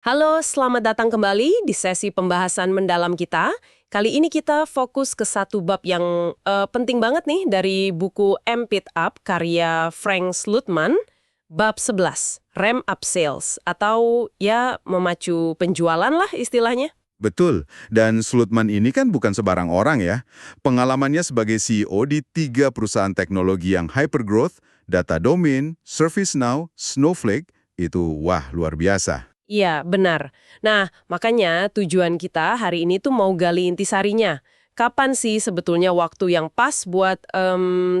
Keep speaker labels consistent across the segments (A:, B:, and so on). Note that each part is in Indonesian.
A: Halo, selamat datang kembali di sesi pembahasan mendalam kita. Kali ini kita fokus ke satu bab yang penting banget nih dari buku Amp It Up karya Frank Slootman, bab 11, Ramp Up Sales, atau ya memacu penjualan lah istilahnya.
B: Betul, dan Slutman ini kan bukan sebarang orang ya. Pengalamannya sebagai CEO di 3 perusahaan teknologi yang hypergrowth, Data Domain, ServiceNow, Snowflake, itu wah luar biasa.
A: Iya, benar. Nah, makanya tujuan kita hari ini tuh mau gali intisarinya. Kapan sih sebetulnya waktu yang pas buat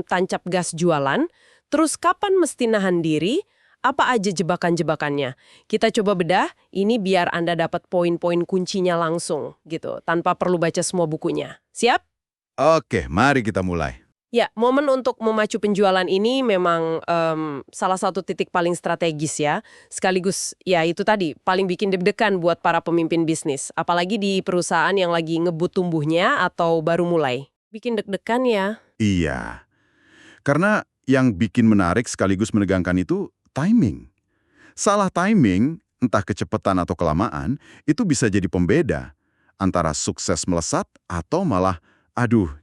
A: tancap gas jualan? Terus kapan mesti nahan diri? Apa aja jebakan-jebakannya? Kita coba bedah, ini biar Anda dapat poin-poin kuncinya langsung, gitu, tanpa perlu baca semua bukunya. Siap?
B: Oke, mari kita mulai.
A: Ya, momen untuk memacu penjualan ini memang salah satu titik paling strategis ya. Sekaligus, ya itu tadi, paling bikin deg-degan buat para pemimpin bisnis. Apalagi di perusahaan yang lagi ngebut tumbuhnya atau baru mulai. Bikin deg-degan ya.
B: Iya, karena yang bikin menarik sekaligus menegangkan itu timing. Salah timing, entah kecepatan atau kelamaan, itu bisa jadi pembeda antara sukses melesat atau malah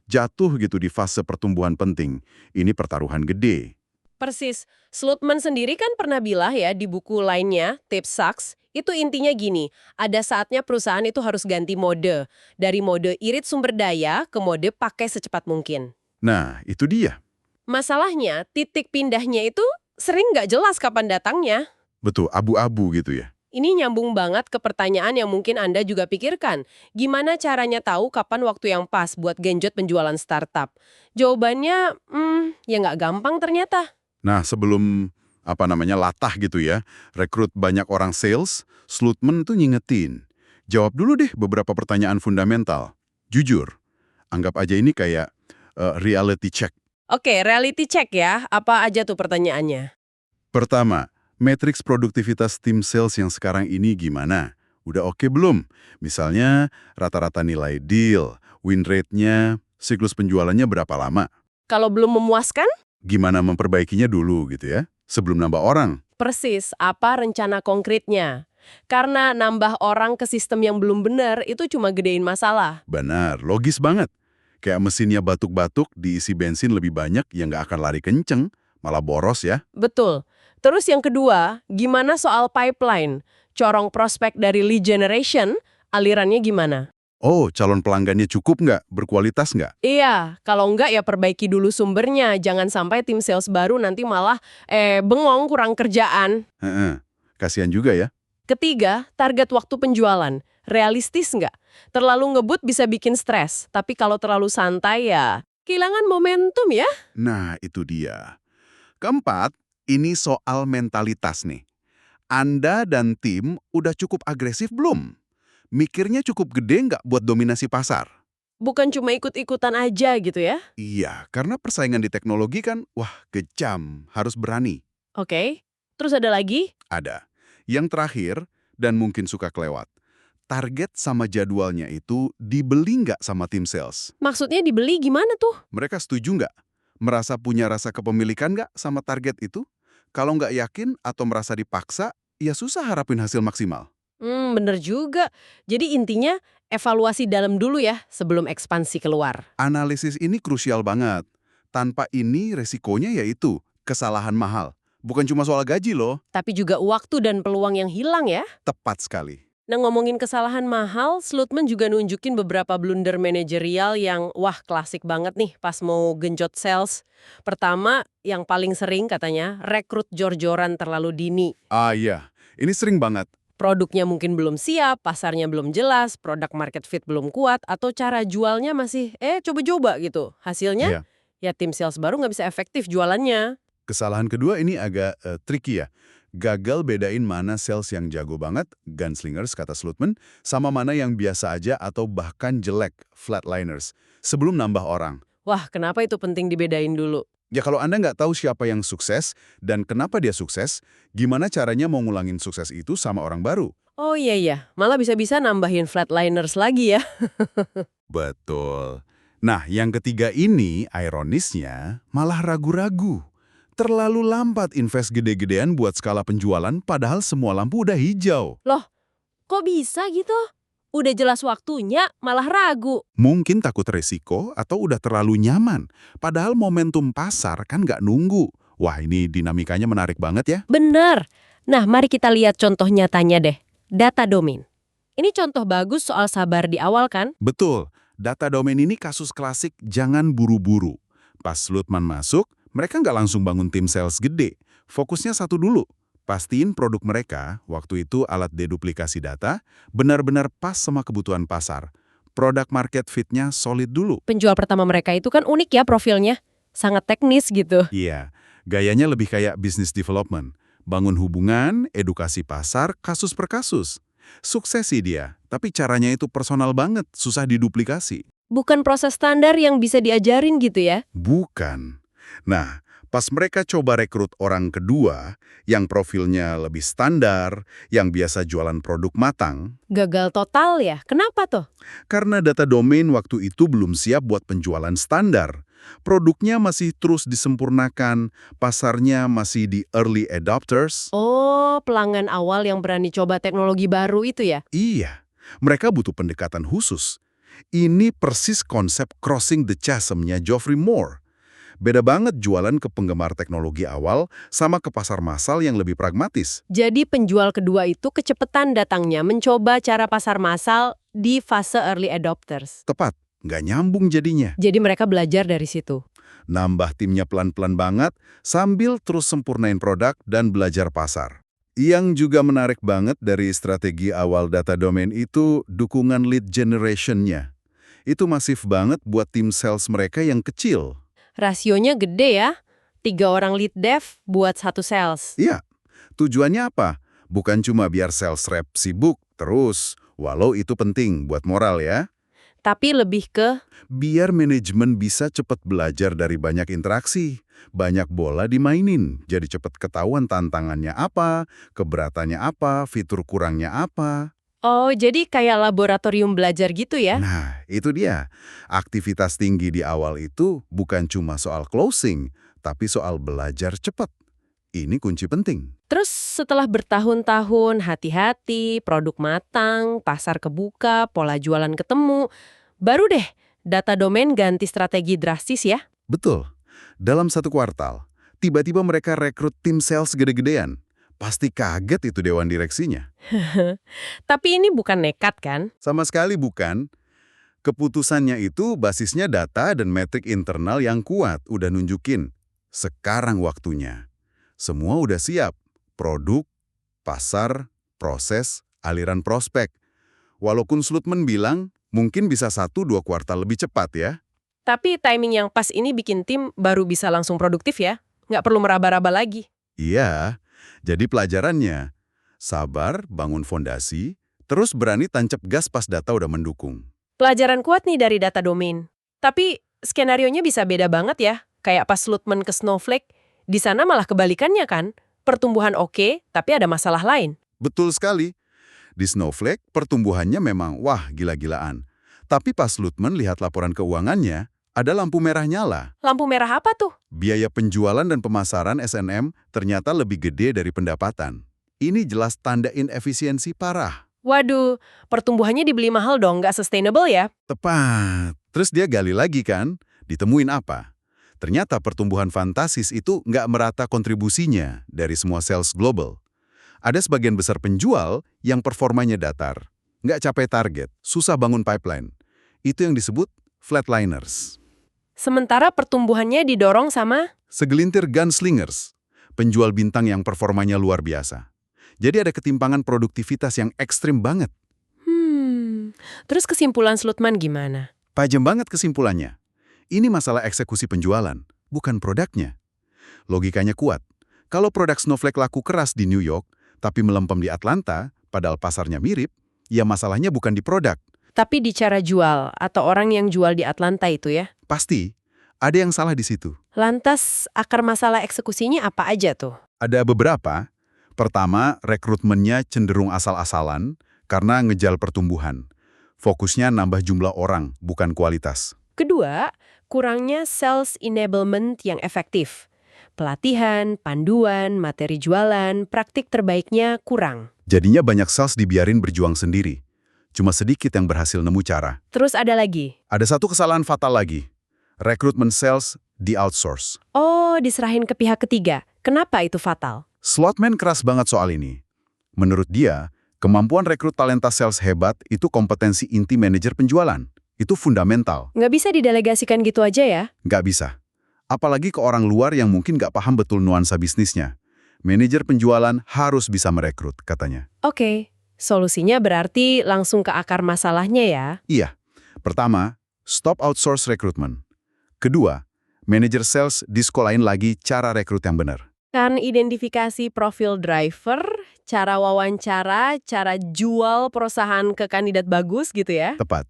B: jatuh gitu di fase pertumbuhan penting. Ini pertaruhan gede.
A: Persis. Slootman sendiri kan pernah bilang ya di buku lainnya, Tips Sucks, itu intinya gini, ada saatnya perusahaan itu harus ganti mode. Dari mode irit sumber daya ke mode pakai secepat mungkin.
B: Nah, itu dia.
A: Masalahnya, titik pindahnya itu sering nggak jelas kapan datangnya.
B: Betul, abu-abu gitu ya.
A: Ini nyambung banget ke pertanyaan yang mungkin Anda juga pikirkan. Gimana caranya tahu kapan waktu yang pas buat genjot penjualan startup? Jawabannya, ya nggak gampang ternyata.
B: Nah, sebelum latah gitu ya, rekrut banyak orang sales, Slutman tuh ngingetin. Jawab dulu deh beberapa pertanyaan fundamental. Jujur, anggap aja ini kayak reality check.
A: Oke, reality check ya. Apa aja tuh pertanyaannya?
B: Pertama, matriks produktivitas tim sales yang sekarang ini gimana? Udah oke belum? Misalnya, rata-rata nilai deal, win rate-nya, siklus penjualannya berapa lama?
A: Kalau belum memuaskan?
B: Gimana memperbaikinya dulu gitu ya, sebelum nambah orang.
A: Persis, apa rencana konkretnya? Karena nambah orang ke sistem yang belum benar itu cuma gedein masalah.
B: Benar, logis banget. Kayak mesinnya batuk-batuk, diisi bensin lebih banyak, ya nggak akan lari kenceng, malah boros ya.
A: Betul. Terus yang kedua, gimana soal pipeline? Corong prospek dari lead generation, alirannya gimana?
B: Oh, calon pelanggannya cukup nggak? Berkualitas nggak?
A: Iya, kalau enggak ya perbaiki dulu sumbernya. Jangan sampai tim sales baru nanti malah bengong kurang kerjaan.
B: Heeh, kasihan juga ya.
A: Ketiga, target waktu penjualan. Realistis nggak? Terlalu ngebut bisa bikin stres, tapi kalau terlalu santai ya kehilangan momentum ya.
B: Nah, itu dia. Keempat, ini soal mentalitas nih. Anda dan tim udah cukup agresif belum? Mikirnya cukup gede nggak buat dominasi pasar?
A: Bukan cuma ikut-ikutan aja gitu ya.
B: Iya, karena persaingan di teknologi kan, wah, kejam, harus berani.
A: Oke, terus ada lagi?
B: Ada. Yang terakhir, dan mungkin suka kelewat, target sama jadwalnya itu dibeli nggak sama tim sales?
A: Maksudnya dibeli gimana tuh?
B: Mereka setuju nggak? Merasa punya rasa kepemilikan nggak sama target itu? Kalau nggak yakin atau merasa dipaksa, ya susah harapin hasil maksimal.
A: Bener juga. Jadi intinya evaluasi dalam dulu ya sebelum ekspansi keluar.
B: Analisis ini krusial banget. Tanpa ini resikonya yaitu kesalahan mahal. Bukan cuma soal gaji loh,
A: Tapi juga waktu dan peluang yang hilang ya.
B: tepat sekali.
A: Nah ngomongin kesalahan mahal, Slutman juga nunjukin beberapa blunder manajerial yang wah klasik banget nih pas mau genjot sales. Pertama, yang paling sering katanya, rekrut jor-joran terlalu dini.
B: Ah iya, ini sering banget.
A: Produknya mungkin belum siap, pasarnya belum jelas, produk market fit belum kuat, atau cara jualnya masih coba-coba gitu. Hasilnya,
B: Iya.
A: ya tim sales baru nggak bisa efektif jualannya.
B: Kesalahan kedua ini agak tricky ya. Gagal bedain mana sales yang jago banget, gunslingers kata Slutman, sama mana yang biasa aja atau bahkan jelek, flatliners, sebelum nambah orang.
A: Wah, kenapa itu penting dibedain dulu?
B: Ya kalau Anda nggak tahu siapa yang sukses dan kenapa dia sukses, gimana caranya mau ngulangin sukses itu sama orang baru?
A: Oh iya, malah bisa-bisa nambahin flatliners lagi ya.
B: Betul. Nah, yang ketiga ini, ironisnya, malah ragu-ragu. Terlalu lambat invest gede-gedean buat skala penjualan padahal semua lampu udah hijau.
A: Loh, Kok bisa gitu? Udah jelas waktunya, malah ragu.
C: Mungkin takut resiko atau udah terlalu nyaman. Padahal momentum pasar kan nggak nunggu. Wah, ini dinamikanya menarik banget ya.
A: Bener. Nah, mari kita lihat contoh nyatanya deh. Data domain. Ini contoh bagus soal sabar di awal kan?
C: Betul, data domain ini kasus klasik jangan buru-buru. Pas Lutman masuk, mereka nggak langsung bangun tim sales gede. Fokusnya satu dulu. Pastiin produk mereka, waktu itu alat deduplikasi data, benar-benar pas sama kebutuhan pasar. Produk market fit-nya solid dulu.
A: Penjual pertama mereka itu kan unik ya profilnya. Sangat teknis gitu.
C: Iya, gayanya lebih kayak business development. Bangun hubungan, edukasi pasar, kasus per kasus. Sukses sih dia, tapi caranya itu personal banget, susah diduplikasi.
A: Bukan proses standar yang bisa diajarin gitu ya?
B: Bukan. Nah, pas mereka coba rekrut orang kedua, yang profilnya lebih standar, yang biasa jualan produk matang,
A: Gagal total ya? Kenapa tuh?
B: karena data domain waktu itu belum siap buat penjualan standar. Produknya masih terus disempurnakan, pasarnya masih di early adopters.
A: Oh, pelanggan awal yang berani coba teknologi baru itu ya?
B: Iya, mereka butuh pendekatan khusus. Ini persis konsep crossing the chasm-nya Geoffrey Moore. Beda banget jualan ke penggemar teknologi awal sama ke pasar massal yang lebih pragmatis.
A: Jadi penjual kedua itu kecepatan datangnya mencoba cara pasar massal di fase early adopters.
B: Tepat, nggak nyambung jadinya.
A: Jadi mereka belajar dari situ.
B: Nambah timnya pelan-pelan banget sambil terus sempurnain produk dan belajar pasar. Yang juga menarik banget dari strategi awal data domain itu dukungan lead generation-nya. Itu masif banget buat tim sales mereka yang kecil.
A: Rasionya gede ya. 3 orang lead dev buat 1 sales.
B: Iya, tujuannya apa? Bukan cuma biar sales rep sibuk terus, walau itu penting buat moral ya.
A: Tapi lebih ke,
B: Biar manajemen bisa cepat belajar dari banyak interaksi, banyak bola dimainin, jadi cepat ketahuan tantangannya apa, keberatannya apa, fitur kurangnya apa.
A: oh jadi kayak laboratorium belajar gitu ya?
B: Nah, itu dia. Aktivitas tinggi di awal itu bukan cuma soal closing, tapi soal belajar cepat. Ini kunci penting.
A: Terus setelah bertahun-tahun hati-hati, produk matang, pasar kebuka, pola jualan ketemu, baru deh data domain ganti strategi drastis ya?
B: Betul. Dalam satu kuartal, tiba-tiba mereka rekrut tim sales gede-gedean. Pasti kaget itu dewan direksinya.
A: Tapi ini bukan nekat kan?
B: Sama sekali bukan. Keputusannya itu basisnya data dan metrik internal yang kuat, udah nunjukin. Sekarang waktunya. Semua udah siap. Produk, pasar, proses, aliran prospek. Walaupun Slutman bilang, mungkin bisa 1-2 kuartal lebih cepat ya.
A: Tapi timing yang pas ini bikin tim baru bisa langsung produktif ya? Nggak perlu meraba-raba lagi.
B: Iya, jadi pelajarannya, sabar, bangun fondasi, terus berani tancap gas pas data udah mendukung.
A: Pelajaran kuat nih dari data domain. Tapi skenarionya bisa beda banget ya. Kayak pas Lutman ke Snowflake, di sana malah kebalikannya kan? Pertumbuhan oke, tapi ada masalah lain.
B: Betul sekali. Di Snowflake, pertumbuhannya memang wah gila-gilaan. Tapi pas Lutman lihat laporan keuangannya, ada lampu merah nyala.
A: Lampu merah apa tuh?
B: Biaya penjualan dan pemasaran S&M ternyata lebih gede dari pendapatan. Ini jelas tanda inefisiensi parah.
A: Waduh, pertumbuhannya dibeli mahal dong, nggak sustainable ya?
B: Tepat. Terus dia gali lagi kan, ditemuin apa? Ternyata pertumbuhan fantasis itu nggak merata kontribusinya dari semua sales global. Ada sebagian besar penjual yang performanya datar, nggak capai target, susah bangun pipeline. Itu yang disebut flatliners.
A: Sementara pertumbuhannya didorong sama...
B: Segelintir gunslingers, penjual bintang yang performanya luar biasa. Jadi ada ketimpangan produktivitas yang ekstrim banget.
A: Terus kesimpulan Slutman gimana?
B: Tajam banget kesimpulannya. Ini masalah eksekusi penjualan, bukan produknya. Logikanya kuat. Kalau produk Snowflake laku keras di New York, tapi melempem di Atlanta, padahal pasarnya mirip, ya masalahnya bukan di produk.
A: Tapi di cara jual atau orang yang jual di Atlanta itu ya?
B: Pasti, ada yang salah di situ.
A: Lantas akar masalah eksekusinya apa aja tuh?
B: Ada beberapa. Pertama, rekrutmennya cenderung asal-asalan karena ngejar pertumbuhan. Fokusnya nambah jumlah orang, bukan kualitas.
A: Kedua, kurangnya sales enablement yang efektif. Pelatihan, panduan, materi jualan, praktik terbaiknya kurang.
B: Jadinya banyak sales dibiarin berjuang sendiri. Cuma sedikit yang berhasil nemu cara.
A: Terus ada lagi.
B: Ada satu kesalahan fatal lagi. Rekrutmen sales di-outsource.
A: Oh, diserahin ke pihak ketiga. Kenapa itu fatal?
B: Slotman keras banget soal ini. Menurut dia, kemampuan rekrut talenta sales hebat itu kompetensi inti manajer penjualan. Itu fundamental.
A: Nggak bisa didelegasikan gitu aja ya?
B: Nggak bisa. Apalagi ke orang luar yang mungkin nggak paham betul nuansa bisnisnya. Manajer penjualan harus bisa merekrut, katanya.
A: Oke, solusinya berarti langsung ke akar masalahnya ya?
B: Iya. Pertama, stop outsource recruitment. Kedua, manajer sales disekolahin lagi cara rekrut yang benar.
A: Kan identifikasi profil driver, cara wawancara, cara jual perusahaan ke kandidat bagus gitu ya?
B: Tepat.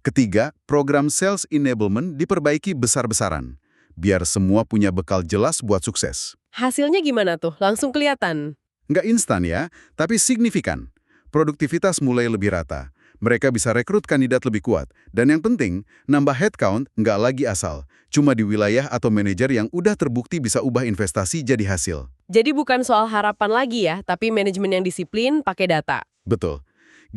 B: Ketiga, program sales enablement diperbaiki besar-besaran. Biar semua punya bekal jelas buat sukses.
A: Hasilnya gimana tuh? Langsung kelihatan?
B: Nggak instan ya, tapi signifikan. Produktivitas mulai lebih rata. Mereka bisa rekrut kandidat lebih kuat. Dan yang penting, nambah headcount nggak lagi asal. Cuma di wilayah atau manajer yang udah terbukti bisa ubah investasi jadi hasil.
A: Jadi bukan soal harapan lagi ya, tapi manajemen yang disiplin pakai data.
B: Betul.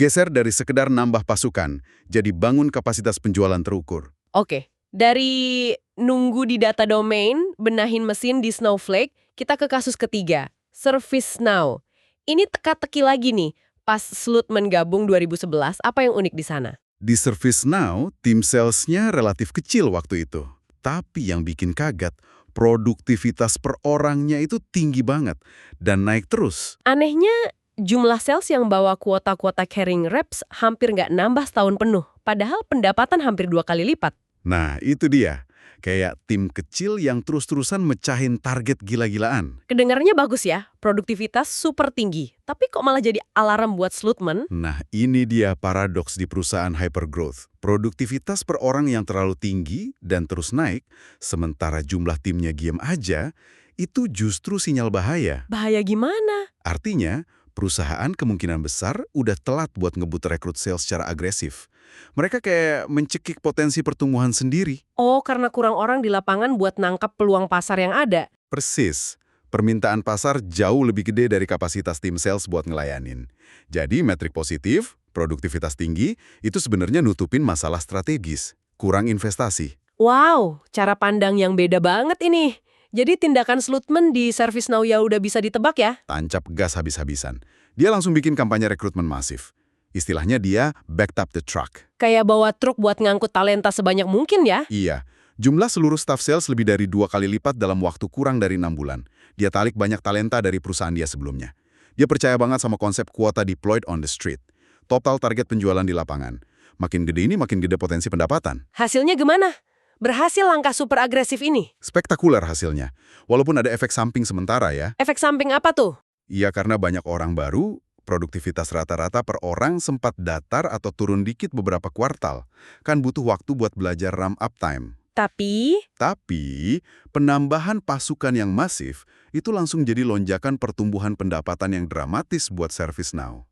B: Geser dari sekedar nambah pasukan, jadi bangun kapasitas penjualan terukur.
A: Oke, dari nunggu di data domain, benahin mesin di Snowflake, kita ke kasus ketiga, ServiceNow. Ini teka-teki lagi nih, pas Slutman gabung 2011, apa yang unik di sana?
B: Di ServiceNow, tim salesnya relatif kecil waktu itu. Tapi yang bikin kaget, produktivitas per orangnya itu tinggi banget dan naik terus.
A: Anehnya, jumlah sales yang bawa kuota-kuota carrying reps hampir nggak nambah setahun penuh, padahal pendapatan hampir 2 kali lipat.
B: Nah, itu dia. Kayak tim kecil yang terus-terusan mecahin target gila-gilaan.
A: Kedengarannya bagus ya, produktivitas super tinggi. Tapi kok malah jadi alarm buat Slutman?
B: Nah, ini dia paradoks di perusahaan hypergrowth. Produktivitas per orang yang terlalu tinggi dan terus naik, sementara jumlah timnya diam aja, itu justru sinyal bahaya.
A: Bahaya gimana?
B: Artinya, perusahaan kemungkinan besar udah telat buat ngebut rekrut sales secara agresif. Mereka kayak mencekik potensi pertumbuhan sendiri.
A: Oh, karena kurang orang di lapangan buat nangkap peluang pasar yang ada.
B: Persis. Permintaan pasar jauh lebih gede dari kapasitas tim sales buat ngelayanin. Jadi metrik positif, produktivitas tinggi, itu sebenarnya nutupin masalah strategis, kurang investasi.
A: Wow, cara pandang yang beda banget ini. Jadi tindakan Slutman di ServiceNow ya udah bisa ditebak ya?
B: Tancap gas habis-habisan. Dia langsung bikin kampanye rekrutmen masif. Istilahnya dia backed up the truck.
A: Kayak bawa truk buat ngangkut talenta sebanyak mungkin ya?
B: Iya. Jumlah seluruh staff sales lebih dari 2 kali lipat dalam waktu kurang dari 6 bulan. Dia tarik banyak talenta dari perusahaan dia sebelumnya. Dia percaya banget sama konsep kuota deployed on the street. Total target penjualan di lapangan. Makin gede ini, makin gede potensi pendapatan.
A: Hasilnya gimana? Berhasil langkah super agresif ini?
B: Spektakuler hasilnya. Walaupun ada efek samping sementara ya.
A: Efek samping apa tuh?
B: Iya, karena banyak orang baru, produktivitas rata-rata per orang sempat datar atau turun dikit beberapa kuartal. Kan butuh waktu buat belajar ramp up time.
A: Tapi,
B: penambahan pasukan yang masif itu langsung jadi lonjakan pertumbuhan pendapatan yang dramatis buat ServiceNow.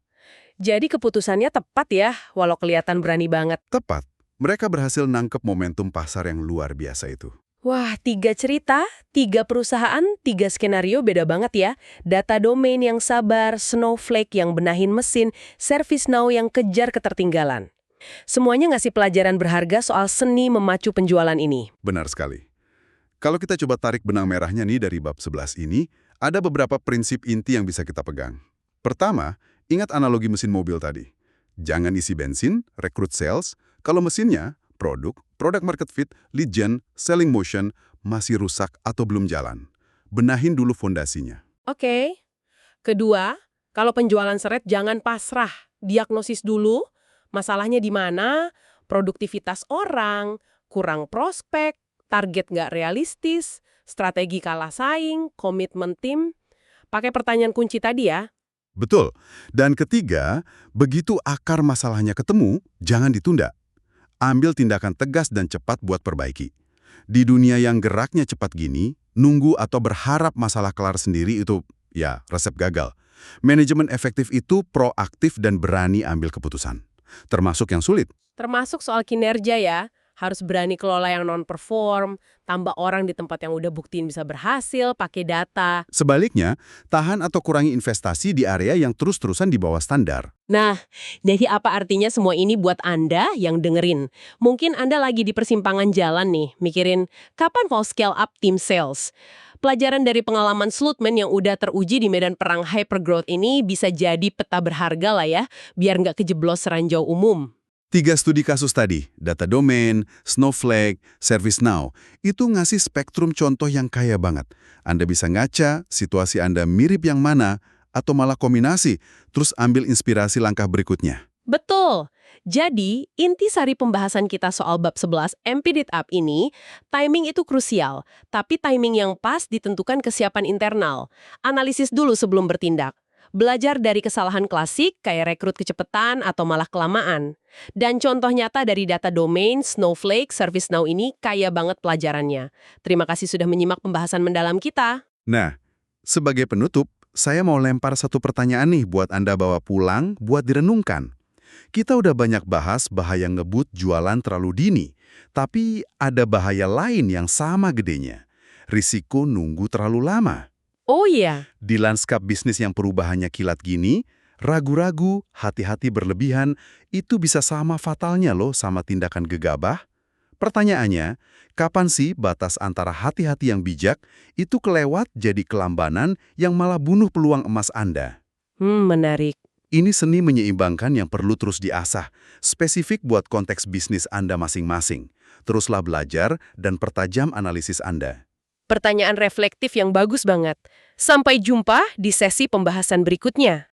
A: jadi keputusannya tepat ya, walau kelihatan berani banget.
B: Tepat, mereka berhasil nangkep momentum pasar yang luar biasa itu.
A: Wah, 3 cerita, 3 perusahaan, 3 skenario beda banget ya. Data domain yang sabar, Snowflake yang benahin mesin, ServiceNow yang kejar ketertinggalan. Semuanya ngasih pelajaran berharga soal seni memacu penjualan ini.
B: Benar sekali. Kalau kita coba tarik benang merahnya nih dari bab 11 ini, ada beberapa prinsip inti yang bisa kita pegang. Pertama, ingat analogi mesin mobil tadi. Jangan isi bensin, rekrut sales, kalau mesinnya, product market fit, lead gen, selling motion, masih rusak atau belum jalan. Benahin dulu fondasinya.
A: Oke. Kedua, kalau penjualan seret jangan pasrah. Diagnosis dulu, masalahnya di mana, produktivitas orang, kurang prospek, target nggak realistis, strategi kalah saing, komitmen tim. Pakai pertanyaan kunci tadi ya.
B: Betul. Dan ketiga, begitu akar masalahnya ketemu, jangan ditunda. Ambil tindakan tegas dan cepat buat perbaiki. Di dunia yang geraknya cepat gini, nunggu atau berharap masalah kelar sendiri itu, ya, resep gagal. Manajemen efektif itu proaktif dan berani ambil keputusan. Termasuk yang sulit.
A: Termasuk soal kinerja ya. Harus berani kelola yang non-perform, tambah orang di tempat yang udah buktiin bisa berhasil, pakai data.
C: Sebaliknya, tahan atau kurangi investasi di area yang terus-terusan di bawah standar.
A: Nah, jadi apa artinya semua ini buat Anda yang dengerin? Mungkin Anda lagi di persimpangan jalan nih, mikirin kapan mau scale up tim sales. Pelajaran dari pengalaman Slootman yang udah teruji di medan perang hypergrowth ini bisa jadi peta berharga lah ya, biar nggak kejeblos ranjau umum.
C: 3 studi kasus tadi, Data Domain, Snowflake, ServiceNow, itu ngasih spektrum contoh yang kaya banget. Anda bisa ngaca, situasi Anda mirip yang mana, atau malah kombinasi, terus ambil inspirasi langkah berikutnya.
A: Betul. Jadi, intisari pembahasan kita soal bab 11 MP It Up ini, timing itu krusial, tapi timing yang pas ditentukan kesiapan internal. Analisis dulu sebelum bertindak. Belajar dari kesalahan klasik kayak rekrut kecepatan atau malah kelamaan. Dan contoh nyata dari Data Domain, Snowflake, ServiceNow ini kaya banget pelajarannya. Terima kasih sudah menyimak pembahasan mendalam kita.
C: Nah, sebagai penutup, saya mau lempar satu pertanyaan nih buat Anda bawa pulang buat direnungkan. Kita udah banyak bahas bahaya ngebut jualan terlalu dini, tapi ada bahaya lain yang sama gedenya. Risiko nunggu terlalu lama.
A: Oh iya,
C: Di lanskap bisnis yang perubahannya kilat gini, ragu-ragu, hati-hati berlebihan, itu bisa sama fatalnya loh sama tindakan gegabah. Pertanyaannya, kapan sih batas antara hati-hati yang bijak itu kelewat jadi kelambanan yang malah bunuh peluang emas Anda?
A: menarik.
C: Ini seni menyeimbangkan yang perlu terus diasah, spesifik buat konteks bisnis Anda masing-masing. Teruslah belajar dan pertajam analisis Anda.
A: Pertanyaan reflektif yang bagus banget. Sampai jumpa di sesi pembahasan berikutnya.